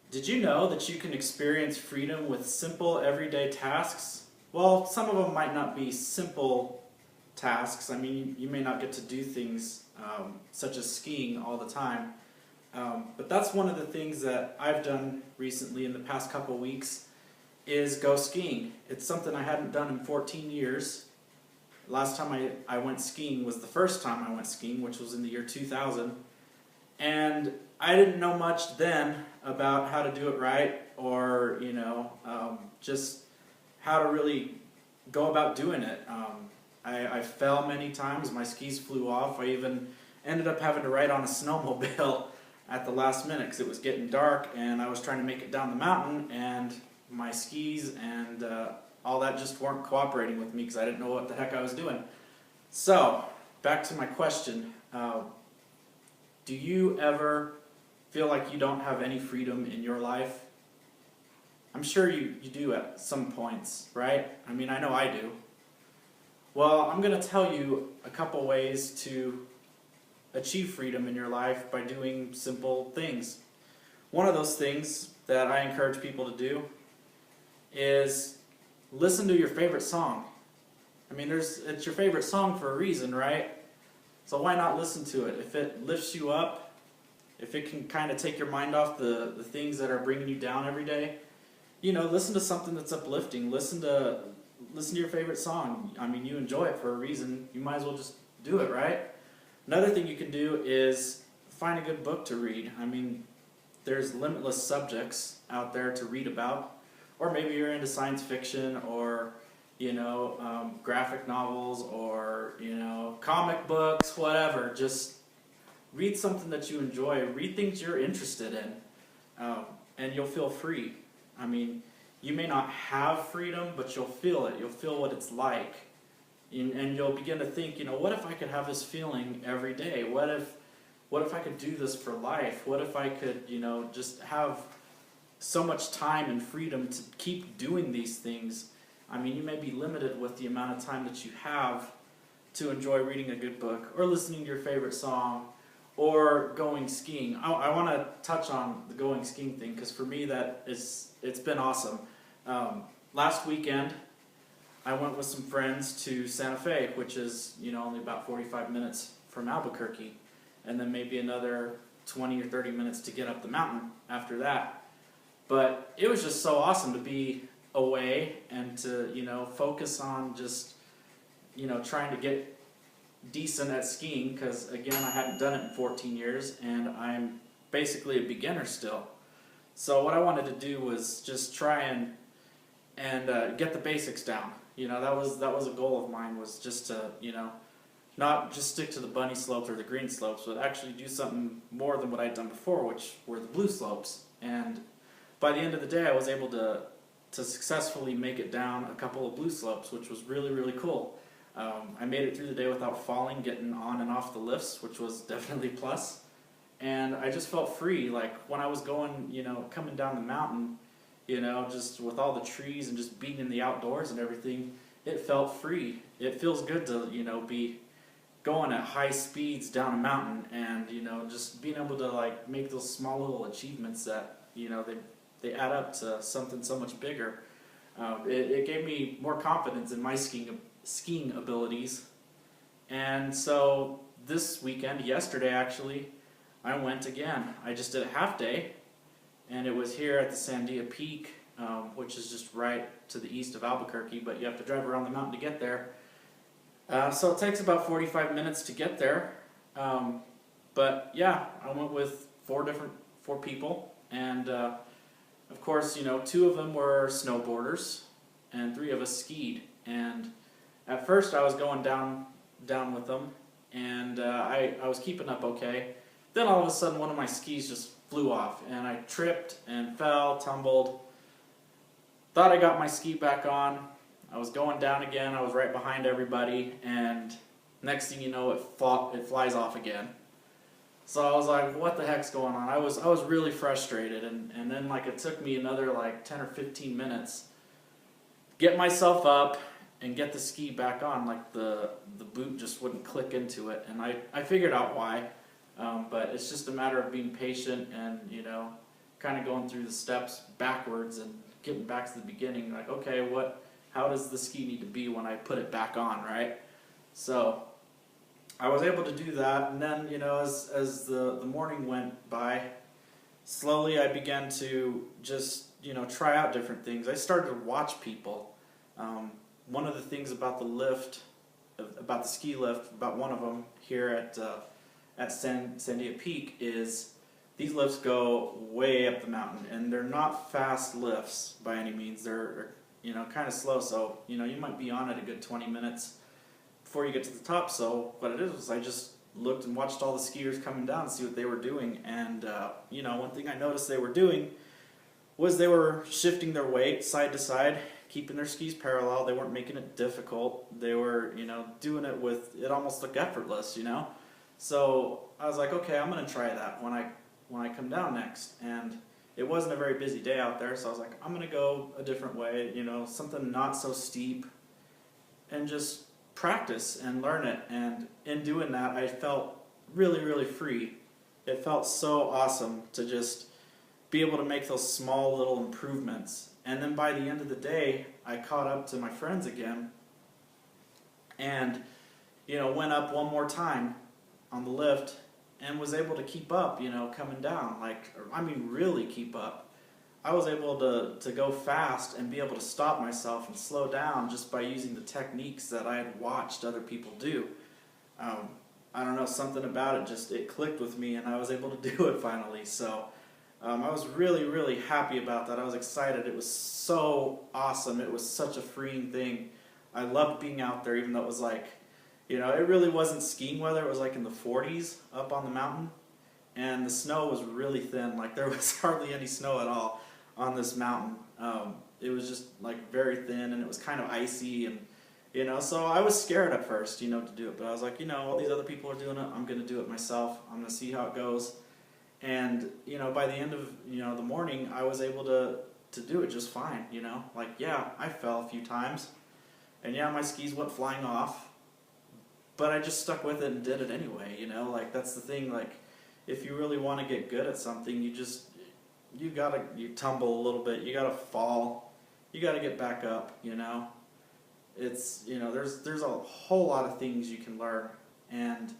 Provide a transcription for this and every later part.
Did you know that you can experience freedom with simple everyday tasks? Well, some of them might not be simple tasks. I mean, you may not get to do things such as skiing all the time. But that's one of the things that I've done recently in the past couple of weeks is go skiing. It's something I hadn't done in 14 years. Last time I went skiing was the first time I went skiing, which was in the year 2000. And I didn't know much then about how to do it right or, just how to really go about doing it. I fell many times. My skis flew off. I even ended up having to ride on a snowmobile at the last minute because it was getting dark and I was trying to make it down the mountain and my skis and all that just weren't cooperating with me because I didn't know what the heck I was doing. So, back to my question. Do you ever feel like you don't have any freedom in your life? I'm sure you do at some points, right? I mean, I know I do. Well, I'm going to tell you a couple ways to achieve freedom in your life by doing simple things. One of those things that I encourage people to do is listen to your favorite song. I mean, it's your favorite song for a reason, right? So why not listen to it? If it lifts you up, if it can kind of take your mind off the things that are bringing you down every day, listen to something that's uplifting. Listen to your favorite song. I mean, you enjoy it for a reason. You might as well just do it, right? Another thing you can do is find a good book to read. I mean, there's limitless subjects out there to read about. Or maybe you're into science fiction or graphic novels or, comic books, whatever. Just read something that you enjoy. Read things you're interested in, and you'll feel free. I mean, you may not have freedom, but you'll feel it. You'll feel what it's like. And you'll begin to think, what if I could have this feeling every day? What if I could do this for life? What if I could, just have so much time and freedom to keep doing these things? I mean, you may be limited with the amount of time that you have to enjoy reading a good book or listening to your favorite song or going skiing. I want to touch on the going skiing thing because for me it's been awesome. Last weekend I went with some friends to Santa Fe, which is only about 45 minutes from Albuquerque, and then maybe another 20 or 30 minutes to get up the mountain after that. But it was just so awesome to be away and to focus on just trying to get decent at skiing because again I hadn't done it in 14 years and I'm basically a beginner still. So what I wanted to do was just try and get the basics down. That was a goal of mine, was just to not just stick to the bunny slopes or the green slopes, but actually do something more than what I'd done before, which were the blue slopes. And by the end of the day I was able to successfully make it down a couple of blue slopes, which was really, really cool. I made it through the day without falling, getting on and off the lifts, which was definitely a plus. And I just felt free, like when I was going, coming down the mountain, just with all the trees and just being in the outdoors and everything, it felt free. It feels good to, be going at high speeds down a mountain and, just being able to like make those small little achievements that, they add up to something so much bigger. It gave me more confidence in my skiing abilities. And so this weekend, yesterday actually, I went again. I just did a half day, and it was here at the Sandia Peak, which is just right to the east of Albuquerque, but you have to drive around the mountain to get there. So it takes about 45 minutes to get there. But yeah, I went with four people, and of course, two of them were snowboarders, and three of us skied. And at first, I was going down with them, and I was keeping up okay. Then all of a sudden, one of my skis just flew off, and I tripped and fell, tumbled. Thought I got my ski back on. I was going down again. I was right behind everybody, and next thing you know, it flies off again. So I was like, what the heck's going on? I was really frustrated, and then like it took me another like 10 or 15 minutes get myself up and get the ski back on. Like the boot just wouldn't click into it, and I figured out why. But it's just a matter of being patient and kind of going through the steps backwards and getting back to the beginning, like, okay, how does the ski need to be when I put it back on, right? So I was able to do that, and then, as the morning went by, slowly I began to just, try out different things. I started to watch people. One of the things about the lift, about the ski lift, about one of them here at Sandia Peak is these lifts go way up the mountain, and they're not fast lifts by any means. They're kind of slow, so you might be on it a good 20 minutes before you get to the top. So what it is was I just looked and watched all the skiers coming down and see what they were doing, and one thing I noticed they were doing was they were shifting their weight side to side, keeping their skis parallel. They weren't making it difficult. They were, doing it with, it almost looked effortless, So I was like, okay, I'm going to try that when I come down next. And it wasn't a very busy day out there, so I was like, I'm going to go a different way, something not so steep, and just practice and learn it. And in doing that, I felt really, really free. It felt so awesome to just be able to make those small little improvements. And then by the end of the day, I caught up to my friends again and, went up one more time on the lift and was able to keep up, coming down. Really keep up. I was able to go fast and be able to stop myself and slow down just by using the techniques that I had watched other people do. I don't know, something about it it clicked with me, and I was able to do it finally. So I was really, really happy about that. I was excited. It was so awesome. It was such a freeing thing. I loved being out there, even though it was it really wasn't skiing weather. It was in the 40s up on the mountain, and the snow was really thin. There was hardly any snow at all on this mountain. It was just very thin, and it was kind of icy, and so I was scared at first, to do it. But I was like, all these other people are doing it. I'm going to do it myself. I'm going to see how it goes. And, by the end of, the morning, I was able to do it just fine, yeah, I fell a few times, and yeah, my skis went flying off, but I just stuck with it and did it anyway, that's the thing, if you really want to get good at something, you tumble a little bit, you gotta fall, you gotta get back up, it's, there's a whole lot of things you can learn, and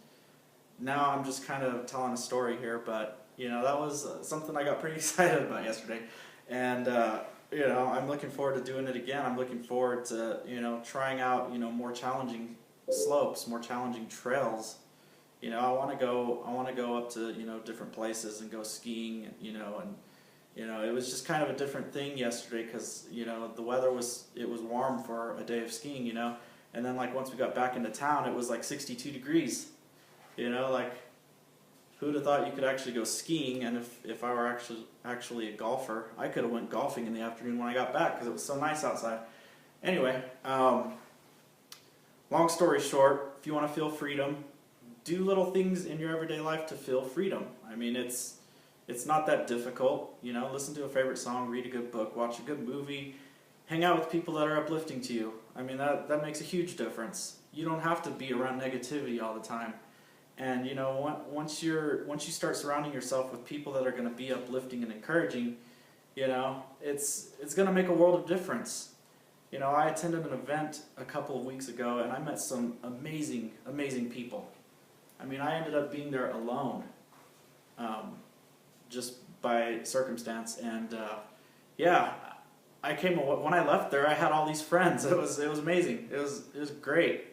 now I'm just kind of telling a story here, but that was something I got pretty excited about yesterday, and I'm looking forward to doing it again. I'm looking forward to trying out more challenging slopes, more challenging trails. I want to go up to different places and go skiing, and it was just kind of a different thing yesterday because the weather was warm for a day of skiing, and then once we got back into town, it was 62 degrees. Who'd have thought you could actually go skiing? And if I were actually a golfer, I could have went golfing in the afternoon when I got back because it was so nice outside. Anyway, long story short, if you want to feel freedom, do little things in your everyday life to feel freedom. It's not that difficult. Listen to a favorite song, read a good book, watch a good movie, hang out with people that are uplifting to you. That makes a huge difference. You don't have to be around negativity all the time. And once you start surrounding yourself with people that are going to be uplifting and encouraging, it's going to make a world of difference. I attended an event a couple of weeks ago, and I met some amazing, amazing people. I ended up being there alone, just by circumstance, and yeah, when I left there, I had all these friends. It was amazing. It was great.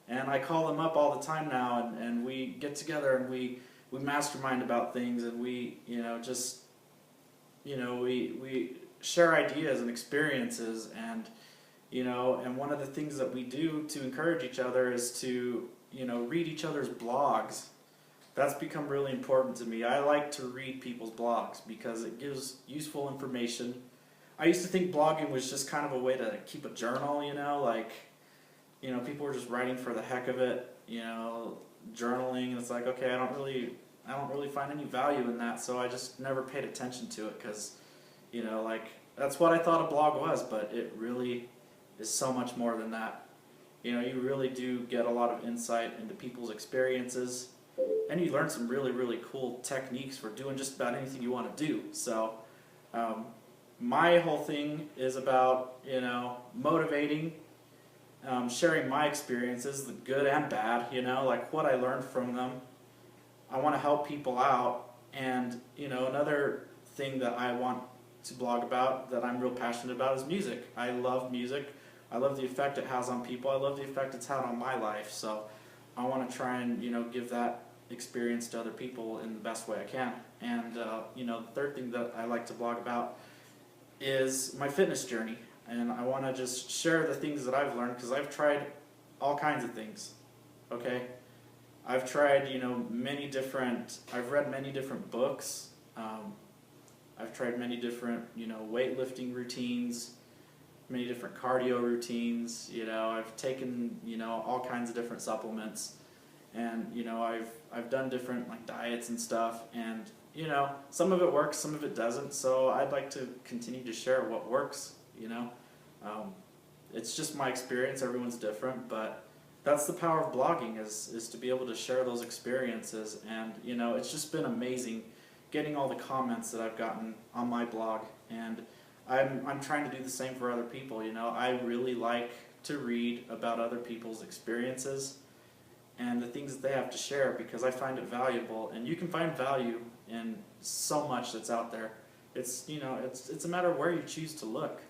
And I call them up all the time now, and we get together and we mastermind about things, and we share ideas and experiences, and and one of the things that we do to encourage each other is to read each other's blogs. That's become really important to me. I like to read people's blogs because it gives useful information. I used to think blogging was just kind of a way to keep a journal, people were just writing for the heck of it, journaling, and it's okay, I don't really find any value in that, so I just never paid attention to it because, that's what I thought a blog was, but it really is so much more than that. You really do get a lot of insight into people's experiences, and you learn some really, really cool techniques for doing just about anything you want to do. So, My whole thing is about, motivating, sharing my experiences, the good and bad, like what I learned from them. I want to help people out, and, another thing that I want to blog about that I'm real passionate about is music. I love music. I love the effect it has on people. I love the effect it's had on my life. So I want to try and, give that experience to other people in the best way I can. And, the third thing that I like to blog about is my fitness journey. And I want to just share the things that I've learned, because I've tried all kinds of things, okay? I've tried, I've read many different books. I've tried many different, weightlifting routines, many different cardio routines. I've taken, all kinds of different supplements, and I've done different like diets and stuff, and some of it works, some of it doesn't. So I'd like to continue to share what works. It's just my experience. Everyone's different, but that's the power of blogging, is to be able to share those experiences. And it's just been amazing getting all the comments that I've gotten on my blog, and I'm trying to do the same for other people. I really like to read about other people's experiences and the things that they have to share, because I find it valuable, and you can find value in so much that's out there. It's a matter of where you choose to look.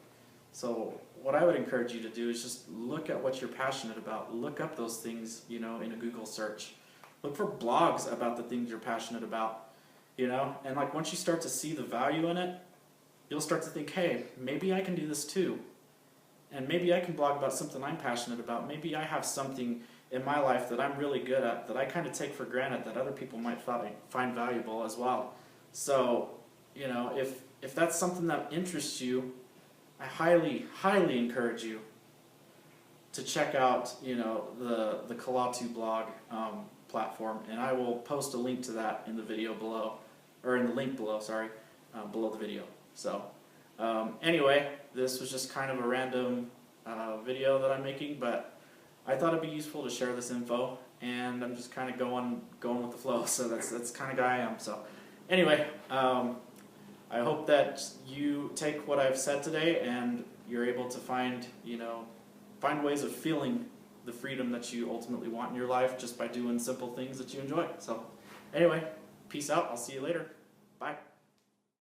So what I would encourage you to do is just look at what you're passionate about. Look up those things, in a Google search. Look for blogs about the things you're passionate about, and like once you start to see the value in it, you'll start to think, hey, maybe I can do this too. And maybe I can blog about something I'm passionate about. Maybe I have something in my life that I'm really good at, that I kind of take for granted, that other people might find valuable as well. So, if that's something that interests you, I highly, highly encourage you to check out, the Kalatu blog platform, and I will post a link to that in the video below, or in the link below, sorry, below the video. So, anyway, this was just kind of a random video that I'm making, but I thought it'd be useful to share this info, and I'm just kind of going with the flow. So that's kind of guy I am. So, anyway, I hope that you take what I've said today and you're able to find ways of feeling the freedom that you ultimately want in your life, just by doing simple things that you enjoy. So, anyway, peace out. I'll see you later. Bye.